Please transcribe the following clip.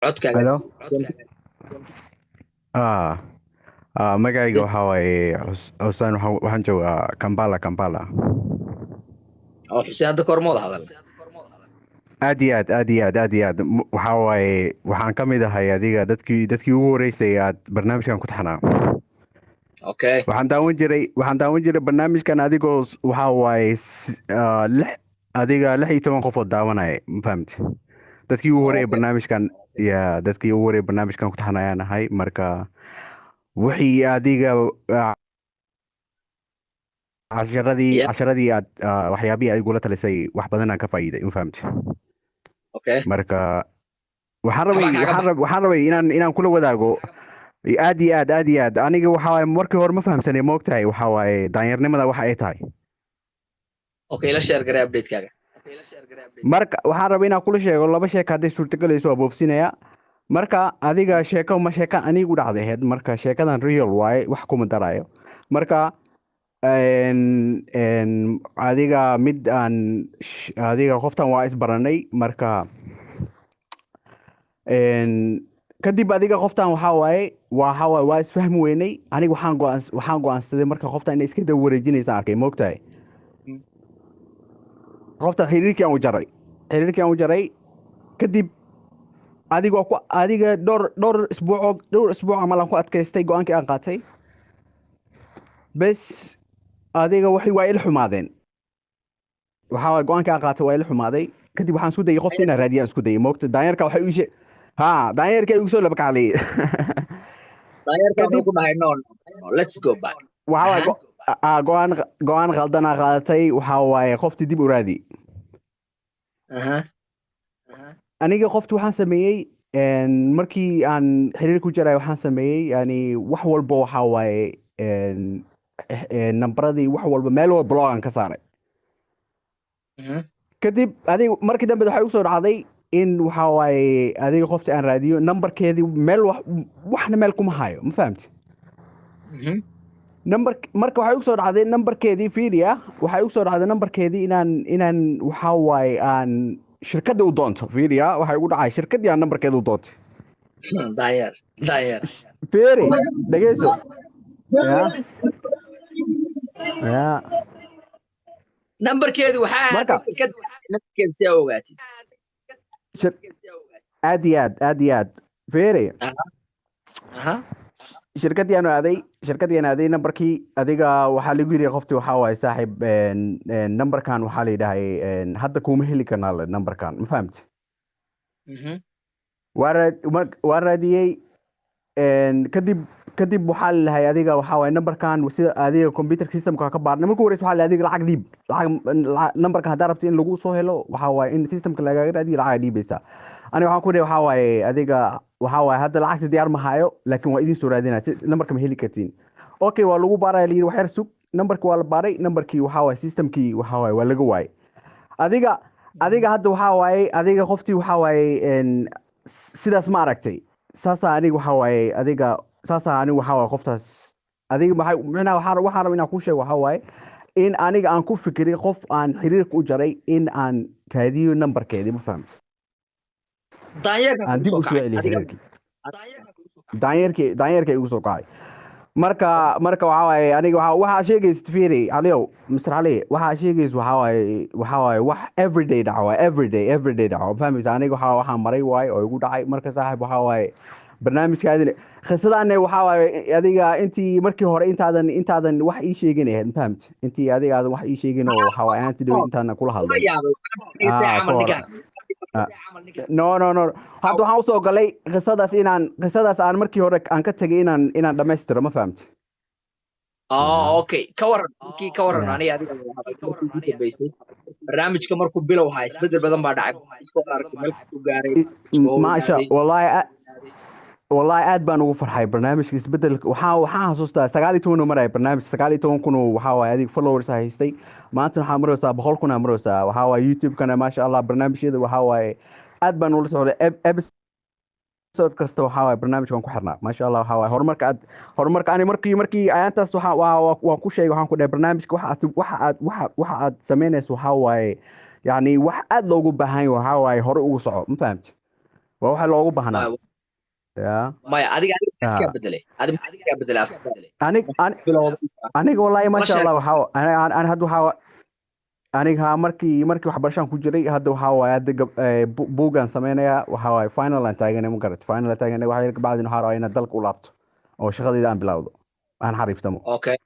codkaaga Hello. Ah, magacayga waxaa waaye Hussein, waxaan joogaa Kampala, Kampala. oo xuseen hadda kahor ma wada hadal Aad iyo aad, aad iyo aad, aad iyo aad. Waxaa waaye waxaan ka mid ahay adiga dadkii ugu horeysay aad barnaamijkan ku taxnaa. okay Waxaan daawan jiray barnaamijkan adigoo waxaa waaye adiga 16 qofood daawanaya, ma fahamti? Dadkii ugu horeeyay okay barnaamijkan, dadkii ugu horeeyay barnaamijkan ku taxnayaan ahay. Marka wixii adiga yeah casharadii aad waxyaabihii aad igula talisay wax badan aan ka faa'iiday, ma fahamti? okay Marka waxaan waxbaa rabay kaaga waxaan bax rab- waxaan rabay inaan kula wadaago aad iyo aad, aad iyo aad. Aniga waxaa waaye markii hore ma fahamsanay, ma ogtahay waxaa waaye daanyarnimada waxa ay tahay. okay la share garee update-kaaga Marka waxaan rabay inaan kula sheego laba sheeko hadday suurtagelayso waa boobsinaya. Marka adiga sheeko anigu dhacday ahayd. Marka sheekadan real waaye, wax kuma darayo. Marka adiga adiga qoftan waa isbaranay. Marka kadib adiga qoftan waxaa waaye waa isfahmi weynay. Aniga waxaan go'aansaday marka qoftan inay iska daba wareejinaysa arkay, ma ogtahay? Mm. qoftan xiriirkii aan u jaray kadib adiga dhowr isbuuc camal aan ku adkaystay go'aankii aan qaatay. bes adiga waa ila xumaadeen. waxaa waaye go'aankii aan qaatay waa ila xumaaday. kadib waxaan isku dayay qofta inaan raadiyaan isku dayay, moogta daanyarka waxay ii sheeg daanyarka igu soo labakacliyey. daayarka wuxuu kadib ku dhahay no let's go back waxaa waaye aha go'aan qaldanaa qaadatay. waxaa waaye qoftii dib u raadi. aha aniga qofti waxaan sameeyey markii aan xiriir ku jiray waxaan sameeyey yani wax walba waxaa waaye nambaradii wax walba meel walba blogan ka saaray. kadib adiga markii dambe waxay u soo dhacday in waxaa waaye adiga qofti aan raadiyo nambarkeedii waxna meel kuma hayo, ma fahamti? marka waxay u soo dhacday nambarkeedii fiiriya, waxay u soo dhacday nambarkeedii inaan waxaa waaye aan shirkadda u doonto. fiiriya waxay ugu dhacay shirkaddii aan nambarkeeda u doontay. daayar fiiri dhegeyso. ya ya nambarkeedu waxaa marka shirkadda nambarkeeda si aa ogaatid aad iyo aad, aad iyo aad. fiiri aha shirkaddii aan aaday nambarkii adiga waxaa lagu yiri qofti waxaa waaye saaxiib nambarkan waxaa la yidhahay hadda kuma heli karnaa le nambarkan, ma fahamti? waa raadiyey. kadib waxaa lalahay adiga waxaa waaye nambarkan sida adiga computer systemka ka baarnay. markuu horeysa waxaa la adiga lacag dhiib, nambarkan haddaa rabta in lagu soo helo waxaa waaye in systemka lagaaga raadiyo lacag dhiibaysa. aniga waxaan ku dhihi waxaa waaye adiga waxaa waaye hadda lacagta diyaar ma hayo, laakiin waa idin soo raadinaya nambarka ma heli kartiin. okay waa lagu baaraya layidhi waxyar sug. nambarkii waa la baaray. nambarkii waxaa waaye systemkii waxaa waaye waa laga waayay. adiga hadda waxaa waaye adiga qoftii waxaa waaye sidaas ma aragtay. saasaa aniga waxaa waaye adiga saasaa aniga waxaa waaye qoftaas adiga waxaan raba inaan kuu sheego waxaa waaye in aniga aan ku fikiray qof aan xiriirka u jaray in aan raadiyo nambarkeedii, ma fahamta? aan dib u soo celiyay xiriirkii. daanyarka igu soo kacay. marka waxaa waaye aniga waxaa sheegaysa fiiri caliyow, Mr. cali waxaa sheegaysa waxaa waaye wax everyday dhaco waaye, everyday dhaco, ma fahmaysa? aniga waxaa maray waaye oo igu dhacay. marka saaxiib waxaa waaye barnaamijkaadina qisadaana waxaa waaye adiga intii markii hore intaadan wax ii sheegin ahayd, ma fahamti? intii adiga aadan wax ii sheegin oo waxaa waaye aanti dhow intaadan kula hadlay no hadda waxaan usoo galay qisadaas aan markii hore aan ka tegay inaan dhammaystiro, ma fahamti? okay ka waran aniga adiga baysay barnaamijka markuu bilow ahaa isbedel badan baa dhacay. isku aragtay meel ku gaaray maasha wallahi aad baan ugu farxay barnaamijka isbedelka. waxaan xasuustaa 19 maraya barnaamij 19 kun waxaa waaye adiga followers haystay. maanta waxaa maraysaa 100 kun maraysaa. waxaa waaye youtube-kana maasha allah barnaamijyada waxaa waaye aad baan ula socday. episode kasta waxaa waaye barnaamijkan ku xirnaa maasha allah. waxaa waaye horumarka ani markii ayaantaas waan ku sheegay, waxaan ku dhahay barnaamijka waxa aad samaynayso waxaa waaye yani wax aad loogu baahan yahay. waxaa waaye hore ugu soco, ma fahamti? waa waxa loogu baahnaa maya ya maya adiga iska Ah. bedelay adiga iska bedelay anig aniga wallahi ma sha Allah waxa ana hadda waxa aniga markii waxbarashaan ku jiray hadda waxa waaye hadda buugan sameynaya waxa waaye final aan taaganay ma garat final aan taaganay waxa ka bacdin waxa rabaa inaan dalka u laabto oo shaqadayda aan bilowdo aan xariiftamo okay